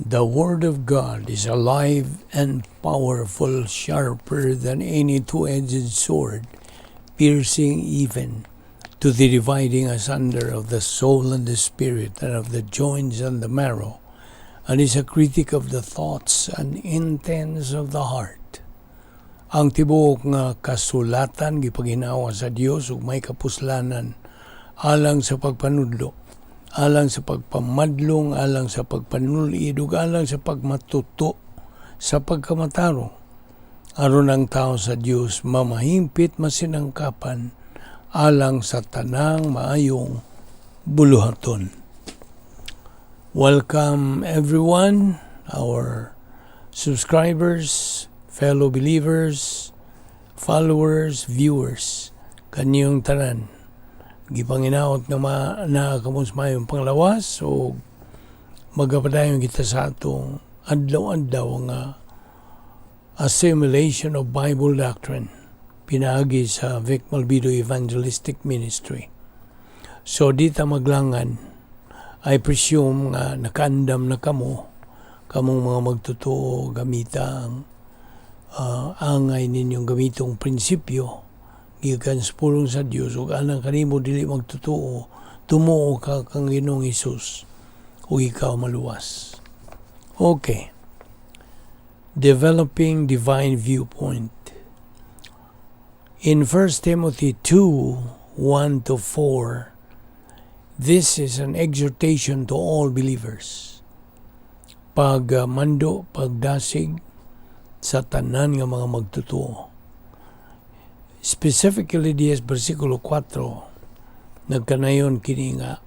The Word of God is alive and powerful, sharper than any two-edged sword, piercing even to the dividing asunder of the soul and the spirit, and of the joints and the marrow, and is a critic of the thoughts and intents of the heart. Ang tibuok nga kasulatan gipaginawa sa Dios ug may kapuslanan alang sa pagpanudlo, alang sa pagpamadlong, alang sa pagpanulid, ug alang sa pagmatuto sa pagkamatarong. Aron ang tao sa Dios mamahimpit masinangkapan alang sa tanang maayong buluhaton. Welcome everyone, our subscribers, fellow believers, followers, viewers, kanyang tanan. Gipanginaot nga nakakamos mayong panglawas o magapadayon kita sa atong adlaw-adlaw nga assimilation of Bible doctrine pinaagi sa Balbido Evangelistic Ministry. So dita maglangan, I presume nga nakaandam na kamong mga magtotoo gamita ang angay ninyong gamitong prinsipyo gikan sa pulong sa Dios ug anang kanimo dili magtotoo, tumuo ka kang Ginoong Hesus ug ikaw maluwas. Okay. Developing divine viewpoint. In 1 Timothy 2:1-4, this is an exhortation to all believers. Pagmando, pagdasig sa tanan nga mga magtotoo. Specifically dies versikulo 4, nagkanayon kini nga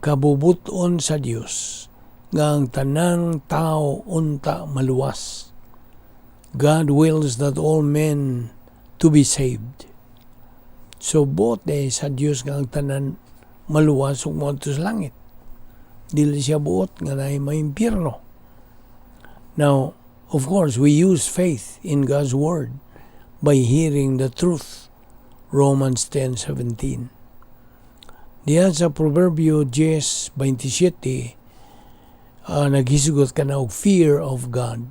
kabubuton sa Dios nga ang tanang tao unta maluwas. God wills that all men to be saved. So both sa Dios nga ang tanan maluwas ug moadto sa langit. Dili siya buot nga naay maimpyerno. Now, of course, we use faith in God's word by hearing the truth. Romans 10:17. Diyan sa Proverbio 10:27, naghisugot ka na og fear of God.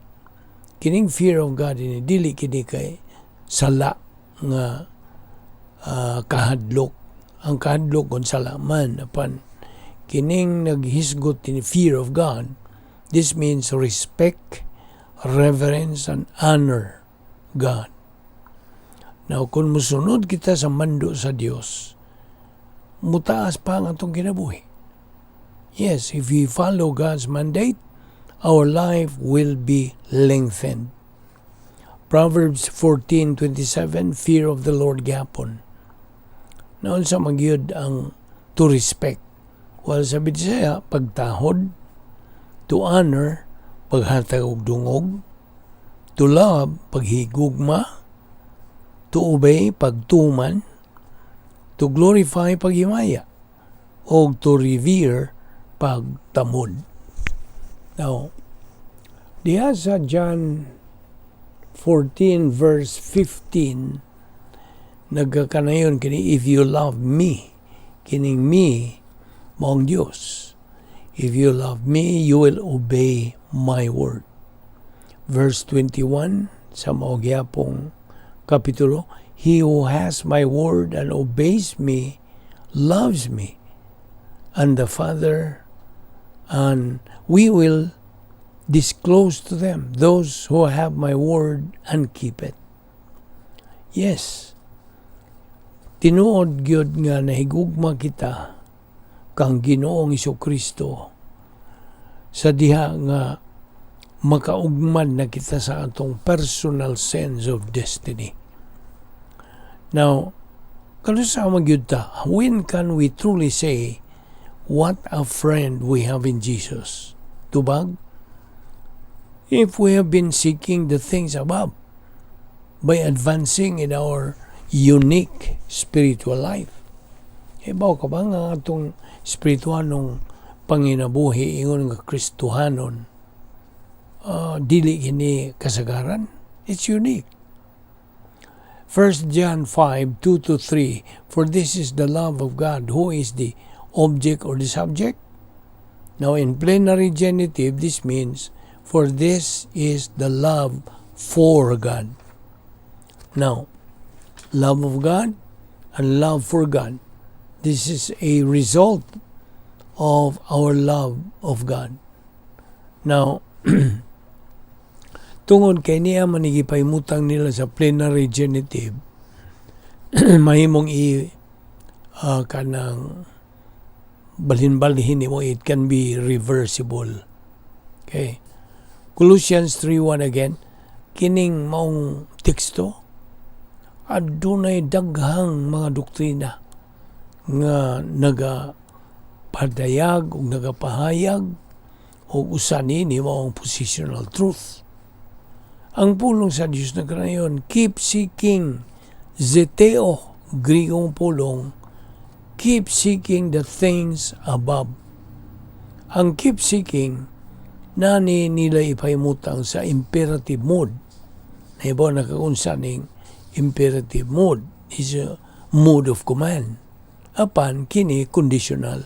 Kining fear of God ini dili kini kay sala nga kahadlok. Ang kahadlok kon sala man apan kining naghisgot ini fear of God. This means respect, reverence, and honor God. Now, kung musunod kita sa mando sa Dios, mutaas pa ang atong kinabuhi. Yes, if we follow God's mandate, our life will be lengthened. Proverbs 14:27, fear of the Lord gapon. Naon sa magyud ang to respect. Well, sabi siya, pagtahod, to honor, paghatag og dungog, to love, paghigugma, to obey, pagtuman, to glorify, paghimaya, o to revere, pagtamod. Now, diha sa John 14 verse 15, nagkakanayon kini, if you love me, kining me, maong Diyos. If you love me, you will obey my word. Verse 21, sa maogyapong kapitulo, he who has my word and obeys me loves me, and the Father, and we will disclose to them those who have my word and keep it. Yes, tinuod gyud nga nahigugma kita kang Ginoong Jesucristo sa diha nga makaugmad na kita sa atong personal sense of destiny. Now, kanusa magyud ta, when can we truly say what a friend we have in Jesus? Tubag? If we have been seeking the things above by advancing in our unique spiritual life. Ibaw ka ba nga atong spiritualong panginabuhi ingon nga Kristohanon, dili kini kasagaran? It's unique. 1 John 5:2-3, for this is the love of God. Who is the object or the subject? Now, in plenary genitive, this means, for this is the love for God. Now, love of God and love for God. This is a result of our love of God. Now, tungod kay niya manigipahimutang nila sa plenary genitive, mahimong kanang balhin-balhin mo, it can be reversible. Okay. Colossians 3:1 again, kining maong teksto, adunay daghang mga doktrina nga nagapadayag o nagapahayag o usanin ni maong positional truth. Ang pulong sa Diyos na kanayon, keep seeking zeteo, Grigong pulong, keep seeking the things above. Ang keep seeking, nani nila ipahimutang sa imperative mode. Na iba nakakunsaning imperative mode is a mode of command. Apan kini conditional.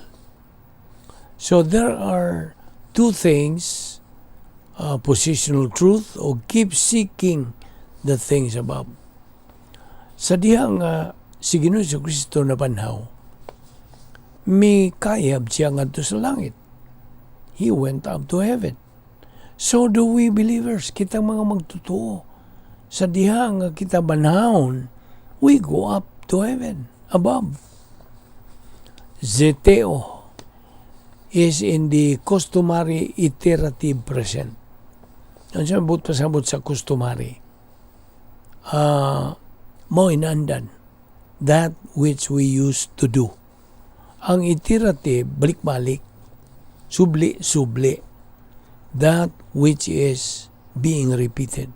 So there are two things, positional truth o keep seeking the things above. Sa dihang si Ginoo Kristo na panhaw, may kayab siya ngadto sa langit. He went up to heaven. So do we believers, kitang mga magtotoo. Sa dihang kita banhaon, we go up to heaven, above. Zeteo is in the customary iterative present. Ang sabot pasabot sa customary, mo inandan, that which we used to do. Ang iterative, balik-balik, subli-subli, that which is being repeated.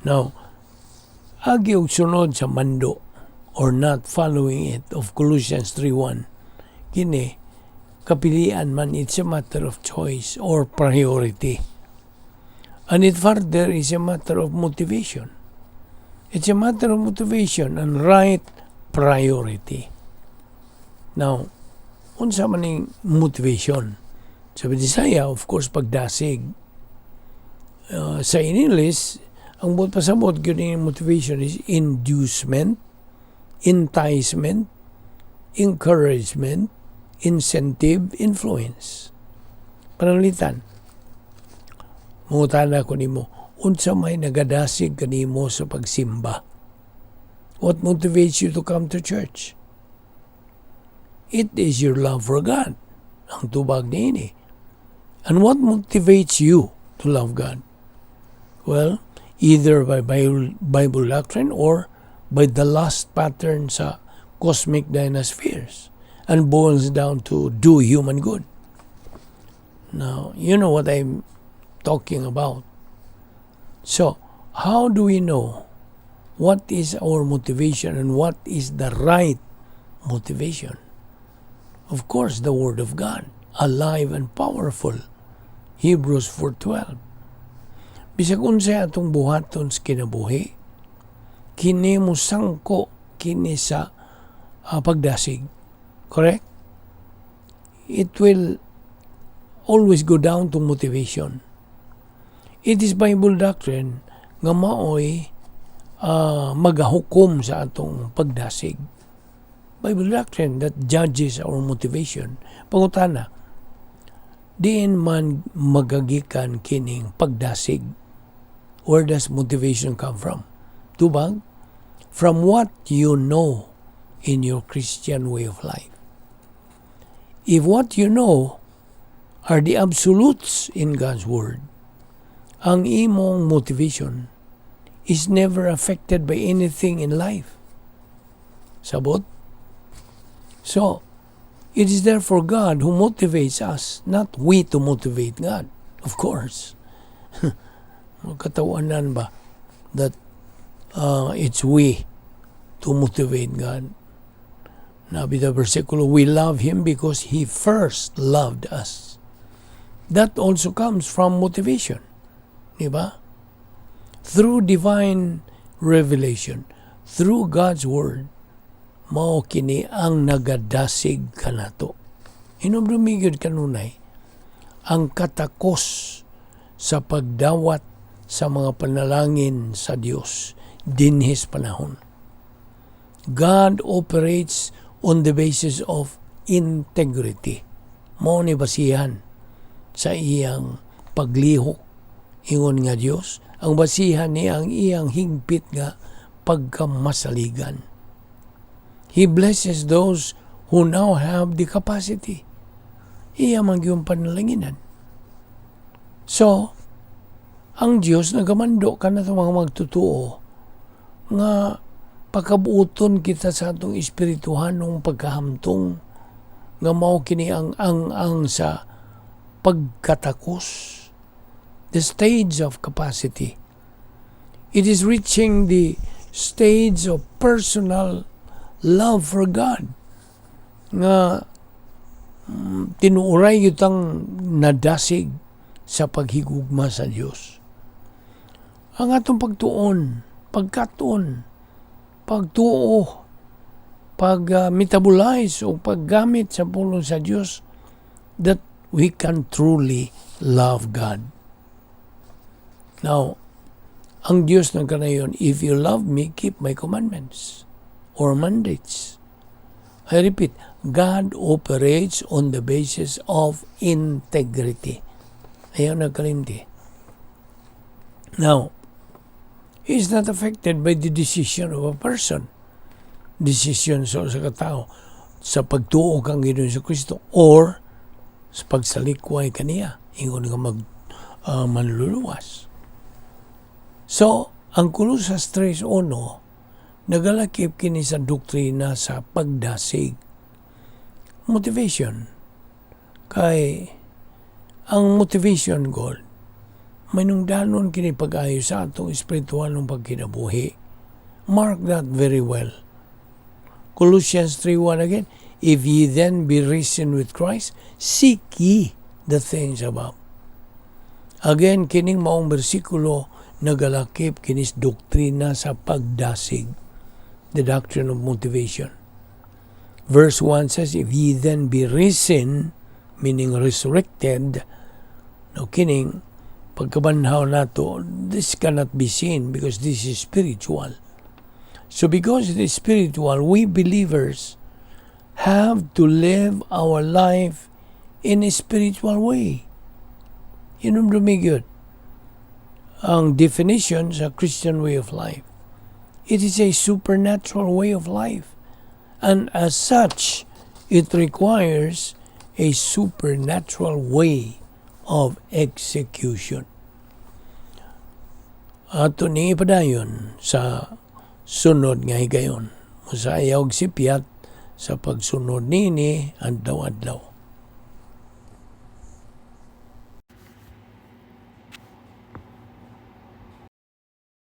Now, agi og sunod sa mando or not following it of Colossians 3:1, kini kapilian man, it's a matter of choice or priority. And it further is a matter of motivation. It's a matter of motivation and right priority. Now, unsa man ning motivation? Sa Bisaya, of course, pagdasig. Sa English, ang buot pasabot gyud ning motivation is inducement, enticement, encouragement, incentive, influence. Panalitan. Mungutana ko nimo, unsa may nagadasig kanimo sa pagsimba? What motivates you to come to church? It is your love for God. Ang tubag niini. And what motivates you to love God? Well, either by Bible doctrine or by the lust pattern sa cosmic dynaspheres and boils down to do human good. Now, you know what I'm talking about. So, how do we know what is our motivation and what is the right motivation? Of course, the Word of God, alive and powerful. Hebrews 4:12. Bisag unsay atong buhaton sa kinabuhi, kini mo sangko kini sa pagdasig. Correct? It will always go down to motivation. It is Bible doctrine nga maoy magahukom sa atong pagdasig. Bible doctrine that judges our motivation. Pangutana, diin man magagikan kining pagdasig. Where does motivation come from? Tubag? From what you know in your Christian way of life. If what you know are the absolutes in God's Word, ang imong motivation is never affected by anything in life. Sabot? So, it is therefore God who motivates us, not we to motivate God. Of course. Magkatawanan ba that it's we to motivate God? Nabi the versikulo, we love Him because He first loved us. That also comes from motivation. Diba? Through divine revelation, through God's Word, mao kini ang nagadasig kanato. Hinumdumigod kanunay ang katakos sa pagdawat sa mga panalangin sa Dios dinhis panahon. God operates on the basis of integrity. Mao ni basihan sa iyang paglihok ingon nga Dios. Ang basihan niya ang iyang hingpit nga pagkamasaligan. He blesses those who now have the capacity. Iya man yung panalanginan. So, ang Diyos nagamando ka na sa mga magtutuo nga pagkabuuton kita sa atong espirituhanong pagkahamtong nga mao kini ang sa pagkatakos, the stage of capacity. It is reaching the stage of personal love for God nga tinuuray yutang nadasig sa paghigugma sa Dios. Ang atong pagtuon, pagkatuon, pagtuo, pag-metabolize o paggamit sa pulong sa Dios, that we can truly love God. Now, ang Diyos ng kanayon, if you love me, keep my commandments or mandates. I repeat, God operates on the basis of integrity. Ayaw nagkalimti. Now, He is not affected by the decision of a person. Decision sa katao sa pagtuo kang Ginoon sa Kristo or sa pagsalikway kaniya ingon nga manluluwas. So, ang Kolosas 3:1 nagalakip kini sa doktrina sa pagdasig. Motivation. Kay ang motivation goal manungdanon kini pag-ayo sa atong espiritual ng pagkinabuhi. Mark that very well. Colossians 3:1 again, if ye then be risen with Christ, seek ye the things above. Again, kining maong bersikulo nagalakip kinis doktrina sa pagdasig, the doctrine of motivation. Verse 1 says, if ye then be risen, meaning resurrected, no kining pagkabanhaw nato, this cannot be seen because this is spiritual. So because it is spiritual, we believers have to live our life in a spiritual way. Yun ang dumigyod. Ang definition sa Christian way of life. It is a supernatural way of life. And as such, it requires a supernatural way of execution. Ato ni ipadayon sa sunod nga higayon. Musayaw sipyat sa pagsunod nini adlaw-adlaw.